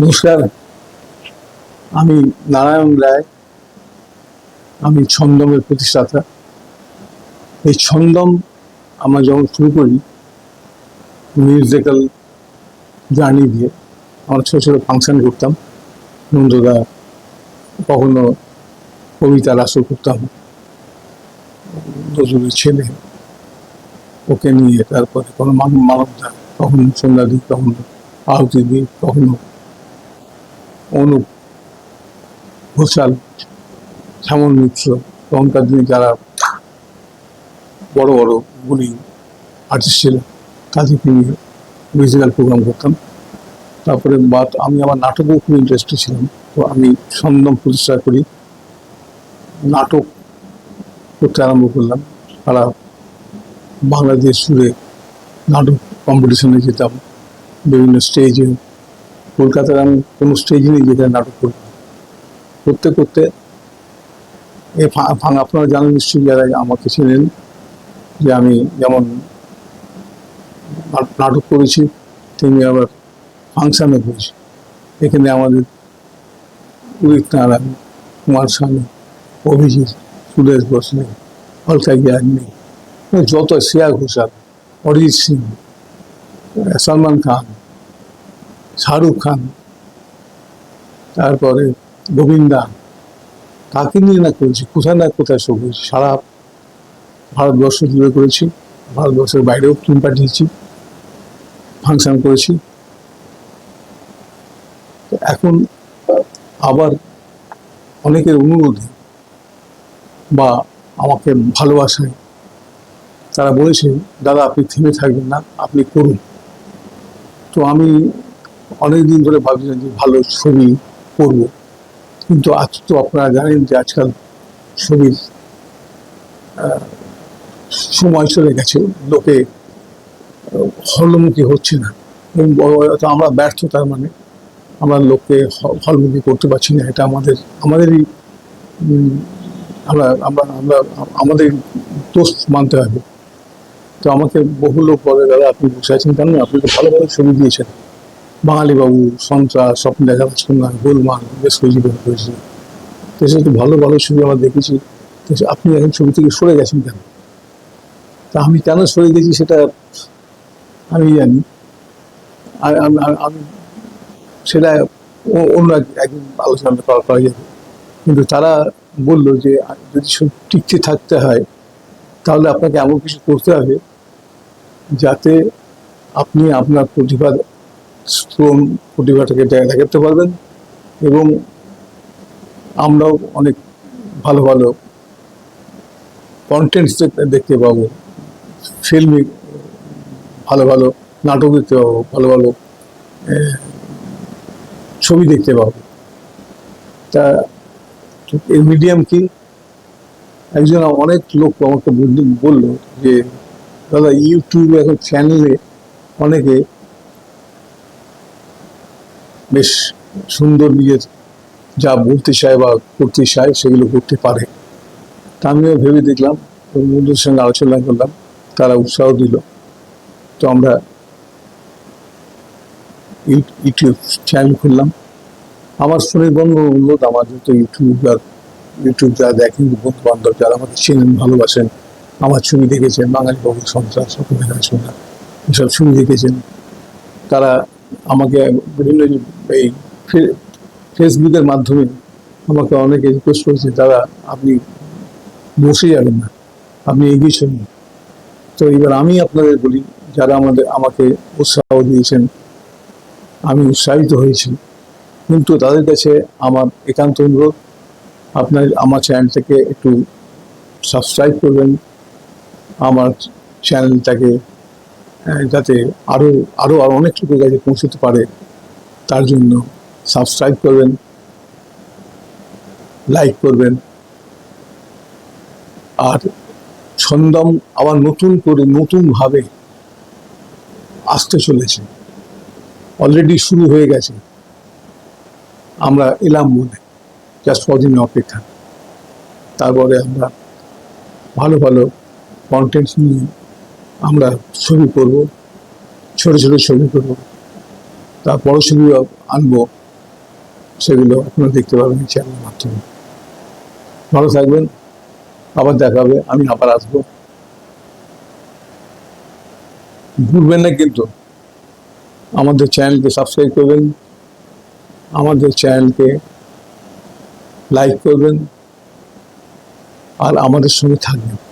নমস্কার, আমি নারায়ণ রায়। আমি ছন্দমের প্রতিষ্ঠাতা। এই ছন্দম আমরা যখন শুরু করি মিউজিক্যাল জার্নি দিয়ে, আমরা ছোটো ছোটো ফাংশন করতাম। নন্দদা, কখনো কবিতার আসর করতাম, নজরুলের ছেলে ওকে নিয়ে, তারপরে কোনো মানবদা, কখনো সন্ধ্যাদি, কখনো আহুতি দি, কখনো অনুপ ঘোষাল, শ্যামল মিত্র, তখনকার দিনে যারা বড় বড় গুণী আর্টিস্ট ছিলেন তাদেরকে নিয়ে মিউজিক্যাল প্রোগ্রাম করতাম। তারপরে আমি আমার নাটকেও খুব ইন্টারেস্টেড ছিলাম, তো আমি ছন্দম প্রতিষ্ঠা করি, নাটক করতে আরম্ভ করলাম। সারা বাংলাদেশ জুড়ে নাটক কম্পিটিশনে যেতাম, বিভিন্ন স্টেজে। কলকাতার আমি কোনো স্টেজে নিয়ে যেতাম নাটক করতে করতে আপনারা জানেন নিশ্চয়ই, যারা আমাকে ছিলেন, যে আমি যেমন নাটক করেছি তেমনি আবার ফাংশানও করেছি। এখানে আমাদের উদিত নারায়ণ, কুমার শানু, অভিজিৎ, সুরেশ ভোসলে, অলকা ইয়াগনিক, যত, শ্রেয়া ঘোষাল, অরিজিৎ সিং, সলমান খান, শাহরুখ খান, তারপরে গোবিন্দা, কাকে নিয়ে না করেছি, কোথায় না কোথায় সব করেছি। সারা ভারতবর্ষ জুড়ে করেছি, ভারতবর্ষের বাইরেও টিম পাঠিয়েছি, ফাংশন করেছি। এখন আবার অনেকের অনুরোধে বা আমাকে ভালোবাসায় তারা বলেছে, দাদা আপনি থেমে থাকবেন না, আপনি করুন। তো আমি অনেকদিন ধরে ভাবছিলাম যে ভালো ছবি করব, কিন্তু আজ তো আপনারা জানেন যে আজকাল ছবির সময় চলে গেছে, লোকে হলমুখী হচ্ছে না, এবং আমরা ব্যর্থ। তার মানে আমরা লোককে হলমুখী করতে পারছি না, এটা আমাদেরই আমরা আমরা আমরা আমাদের দোষ মানতে হবে। তো আমাকে বহু লোক বলে, দাদা আপনি বসে আছেন কেন, আপনি তো ভালো ভালো ছবি দিয়েছেন, বাঙালি বাবু, সন্ত্রাস, স্বপ্ন দেখা রাজকুমার, গোলমাল, বেশ কিছু বের করেছে, তো সেটা ভালো ভালো ছবি আমরা দেখেছি, তো আপনি এখন ছবি থেকে সরে গেছেন কেন? তা আমি কেন সরে গেছি সেটা আমি জানি, আমি সেটা অন্য একদিন আলোচনা করা যাবে। কিন্তু তারা বলল যে যদি টিকতে থাকতে হয় তাহলে আপনাকে এমন কিছু করতে হবে যাতে আপনি আপনার প্রতিভাটাকে দেখাতে পারবেন, এবং আমরাও অনেক ভালো ভালো কন্টেন্টস দেখতে পাবো, ফিল্মে ভালো ভালো নাটক দেখতে পাবো, ভালো ভালো ছবি দেখতে পাবো। তা এর মিডিয়াম কি? একজন অনেক লোক আমাকে বললো যে দাদা ইউটিউবে এখন চ্যানেলে অনেকে বেশ সুন্দর নিজের যা বলতে চায় বা করতে চায় সেগুলো করতে পারে। তা আমিও ভেবে দেখলাম, বন্ধুদের সঙ্গে আলোচনা করলাম, তারা উৎসাহ দিল। তো আমরা ইউটিউব চ্যানেল খুললাম। আমার ফোনের বন্ধু অনুরোধ, আমার যত ইউটিউব যারা দেখেন, বন্ধু বান্ধব যারা আমাকে চেনেন, ভালোবাসেন, আমার ছবি দেখেছেন, বাঙালি বাবু, সন্ত্রাস, স্বপ্ন দেখা রাজকুমার, এসব ছবি দেখেছেন, তারা আমাকে বিভিন্ন এই ফেসবুকের মাধ্যমে আমাকে অনেকে রিকোয়েস্ট করেছে, দাদা আপনি বসে যাবেন না, আপনি এগিয়ে চলুন। তো এবার আমি আপনাদের বলি, যারা আমাকে উৎসাহ দিয়েছেন, আমি উৎসাহিত হয়েছি, কিন্তু তাদের কাছে আমার একান্ত অনুরোধ, আমার চ্যানেলটাকে একটু সাবস্ক্রাইব করবেন, আমার চ্যানেলটাকে যাতে আরো আরো আরো অনেক লোকের কাছে পৌঁছতে পারে তার জন্য সাবস্ক্রাইব করবেন, লাইক করবেন। আর ছন্দম আবার নতুনভাবে আসতে চলেছে, অলরেডি শুরু হয়ে গেছে, আমরা এলাম বলে জাস্ট কদিন অপেক্ষা। তারপরে আমরা ভালো ভালো কন্টেন্টস নিয়ে আমরা ছবি করব, ছোট ছোট ছবি করব, তার বড় ছবি আনবো, সেগুলো আপনারা দেখতে পাবেন এই চ্যানেলের মাধ্যমে। ভালো থাকবেন, আবার দেখা হবে, আমি আবার আসবো। ভুলবেন না কিন্তু আমাদের চ্যানেলকে সাবস্ক্রাইব করবেন, আমাদের চ্যানেলকে লাইক করবেন, আর আমাদের সঙ্গে থাকবেন।